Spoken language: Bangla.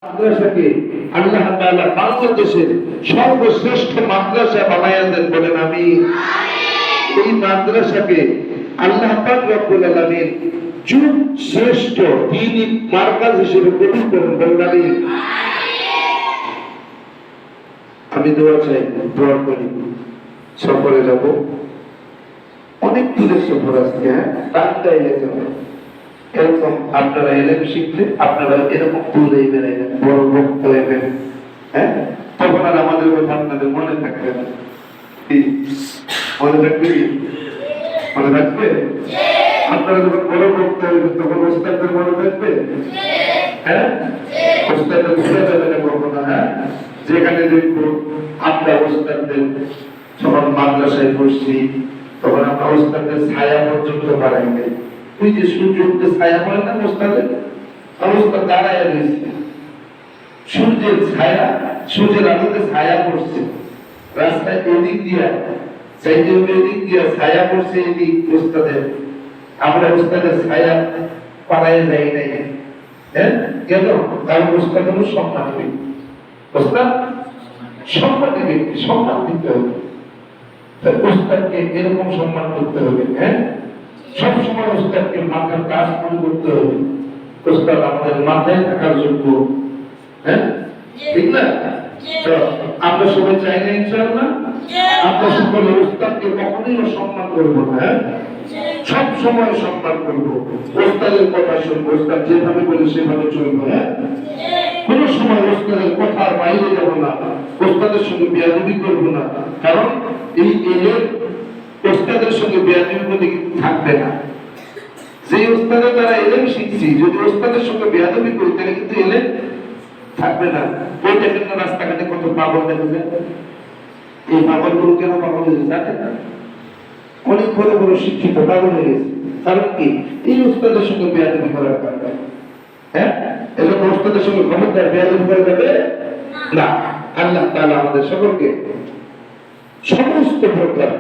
মাদ্রাসাকে আল্লাহ তাআলা বাংলাদেশের সর্বশ্রেষ্ঠ মাদ্রাসা বানায়া দেন, বলেন আমিন। এই মাদ্রাসাকে আল্লাহ পাক রব্বুল আলামিন যুগ শ্রেষ্ঠ দ্বীনি মার্কাজ হিসেবে কবুল করেন, বলেন আমিন। আমি দোয়া চাই, দোয়া করি। সফরে যাব, অনেক দূরের সফর আজকে, টাঙ্গাইলে যাবে। এরকম আপনারা এলেম শিখলে আপনারা এরকম দূরে বেড়াইবেন, বড় ভক্ত হইবেন, হ্যাঁ, তখন আর আমাদের কথা আপনাদের মনে থাকবে না। মনে থাকবে কি? মনে থাকবে? আপনারা যখন বড় ভক্ত হইবেন তখন ওস্তাদদের মনে থাকবে, হ্যাঁ, ওস্তাদদের ভুলে যাবে না কখনো। হ্যাঁ, যেখানে দেখবো আমরা ওস্তাদদের যখন মাদ্রাসায় পড়ছি তখন আমরা ওস্তাদদের ছায়া পর্যন্ত বাড়াই নাই। ওই যে সূর্যকে ছায়া পড়ে না ওস্তাদের, ওস্তাদ দাঁড়ায় রয়েছে, সূর্যের ছায়া, সূর্যের আলোতে ছায়া পড়ছে রাস্তায়, এদিক দিয়া চাইতে হবে, এদিক দিয়া ছায়া পড়ছে এদিক ওস্তাদের। আমরা ওস্তাদের ছায়া পাড়ায় যাই নাই, হ্যাঁ, কেন? কারণ ওস্তাদ হলো সম্মানী, ওস্তাদ সম্মানী ব্যক্তি, সম্মান দিতে হবে। ওস্তাদকে এরকম সম্মান করতে হবে, হ্যাঁ, সবসময় ওস্তাদকে মাথার কাজ মনে করতে হবে। ওস্তাদ আমাদের মাথায় থাকার যোগ্য, হ্যাঁ, ঠিক না? তো আমরা সবাই চাই না ইনশাআল্লাহ আমরা সকলে ওস্তাদকে কখনোই অসম্মান করবো না, হ্যাঁ, সব সময় সম্মান করবো। ওস্তাদের কথা শুনবো, ওস্তাদ যেভাবে বলে সেভাবে চলবো, হ্যাঁ, কোন সময় ওস্তাদের কথার বাইরে যাবো না, ওস্তাদের সঙ্গে বেয়াদবি করবো না। কারণ এই এলেম ওস্তাদের সঙ্গে বেয়াদবি করলে কিন্তু থাকবে না। যে ওস্তাদের দ্বারা এলেম শিখছি, যদি ওস্তাদের সঙ্গে বেয়াদবি করি তাহলে কিন্তু এলেম থাকবে না। ওই দেখেন না রাস্তাঘাটে কত পাগল দেখা যায়। এই পাগলগুলো কেন পাগল হয়েছে জানেন না? অনেক বড় বড় শিক্ষিত পাগল হয়ে গেছে। কারণ কি? এই ওস্তাদের সঙ্গে বেয়াদবি করার কারণে। হ্যাঁ, এজন্য ওস্তাদের সঙ্গে খবরদার বেয়াদবি করা যাবে না। আল্লাহ তাআলা আমাদের সকলকে সমস্ত প্রকার